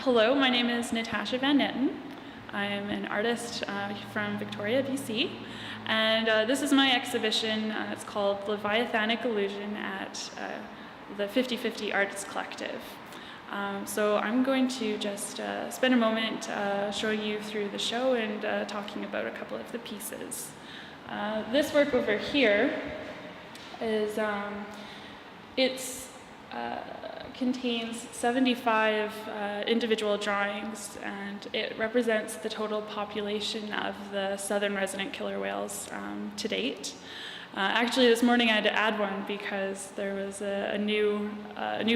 Hello, my name is Natasha van Netten. I'm an artist from Victoria, BC, and this is my exhibition. It's called Leviathanic Allusion at the 50/50 Arts Collective. So I'm going to just spend a moment showing you through the show and talking about a couple of the pieces. This work over here is, contains 75 individual drawings, and it represents the total population of the southern resident killer whales to date. Actually, this morning I had to add one because there was a new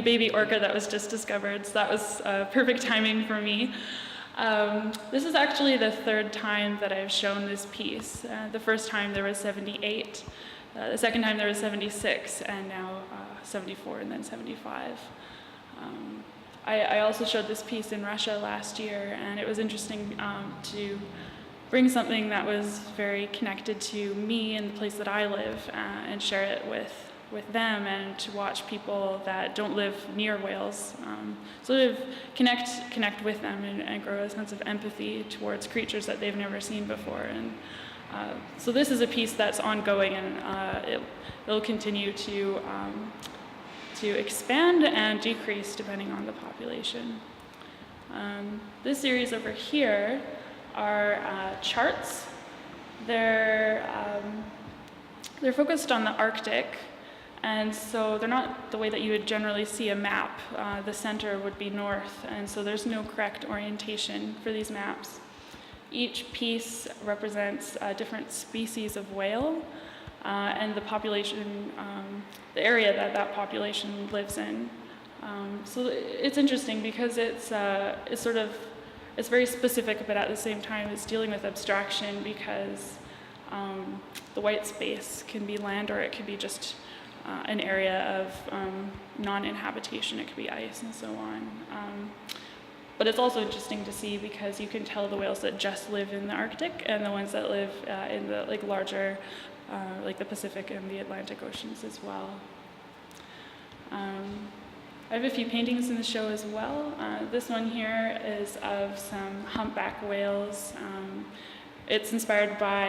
baby orca that was just discovered, so that was perfect timing for me. This is actually the third time that I've shown this piece. The first time there was 78, the second time there was 76, and now 74 and then 75. I also showed this piece in Russia last year, and it was interesting to bring something that was very connected to me and the place that I live and share it with them, and to watch people that don't live near whales sort of connect with them and grow a sense of empathy towards creatures that they've never seen before. And so this is a piece that's ongoing, and it'll continue to expand and decrease depending on the population. This series over here are charts. They're focused on the Arctic, and so they're not the way that you would generally see a map. The center would be north, and so there's no correct orientation for these maps. Each piece represents a different species of whale, and the population, the area that population lives in. So it's interesting because it's very specific, but at the same time it's dealing with abstraction, because the white space can be land, or it could be just an area of non-inhabitation. It could be ice and so on. But it's also interesting to see because you can tell the whales that just live in the Arctic and the ones that live in the larger, like the Pacific and the Atlantic Oceans as well. I have a few paintings in the show as well. This one here is of some humpback whales. It's inspired by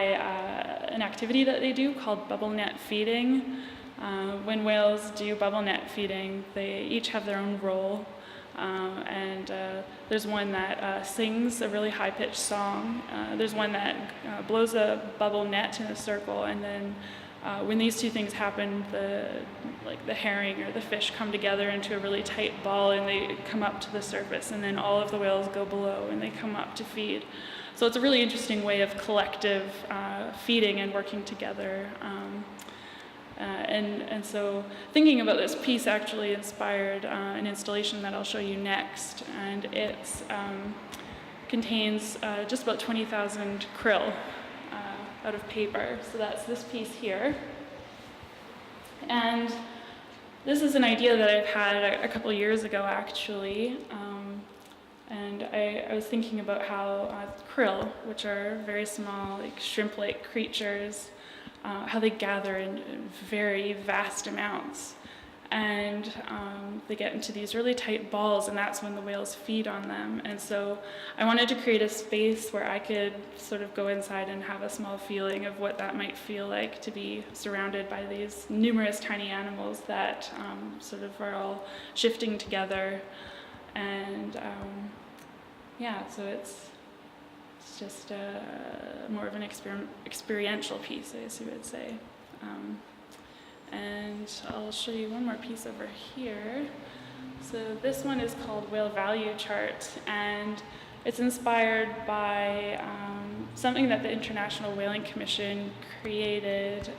an activity that they do called bubble net feeding. When whales do bubble net feeding, they each have their own role. And there's one that sings a really high-pitched song. There's one that blows a bubble net in a circle, and then when these two things happen, the herring or the fish come together into a really tight ball, and they come up to the surface, and then all of the whales go below and they come up to feed. So it's a really interesting way of collective feeding and working together. And so thinking about this piece actually inspired an installation that I'll show you next, and it contains just about 20,000 krill out of paper. So that's this piece here. And this is an idea that I've had a couple years ago, actually. And I was thinking about how krill, which are very small, like shrimp-like creatures, how they gather in very vast amounts, and they get into these really tight balls, and that's when the whales feed on them. And so I wanted to create a space where I could sort of go inside and have a small feeling of what that might feel like to be surrounded by these numerous tiny animals that sort of are all shifting together. And yeah, so it's just more of an experiential piece, I guess you would say. And I'll show you one more piece over here. So this one is called Whale Value Chart, and it's inspired by something that the International Whaling Commission created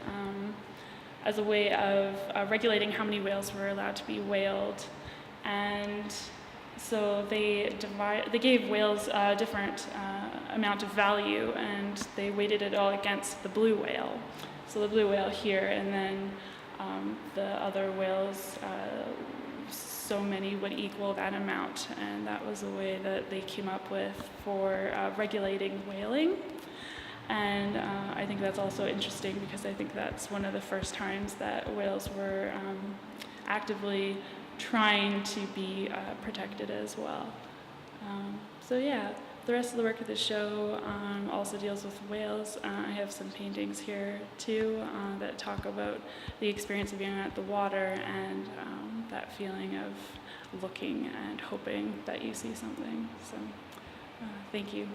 as a way of regulating how many whales were allowed to be whaled. And so they gave whales a different amount of value, and they weighted it all against the blue whale. So the blue whale here, and then the other whales, so many would equal that amount, and that was a way that they came up with for regulating whaling. And I think that's also interesting because I think that's one of the first times that whales were actively trying to be protected as well. So yeah, the rest of the work of the show also deals with whales. I have some paintings here too that talk about the experience of being at the water and that feeling of looking and hoping that you see something. So thank you.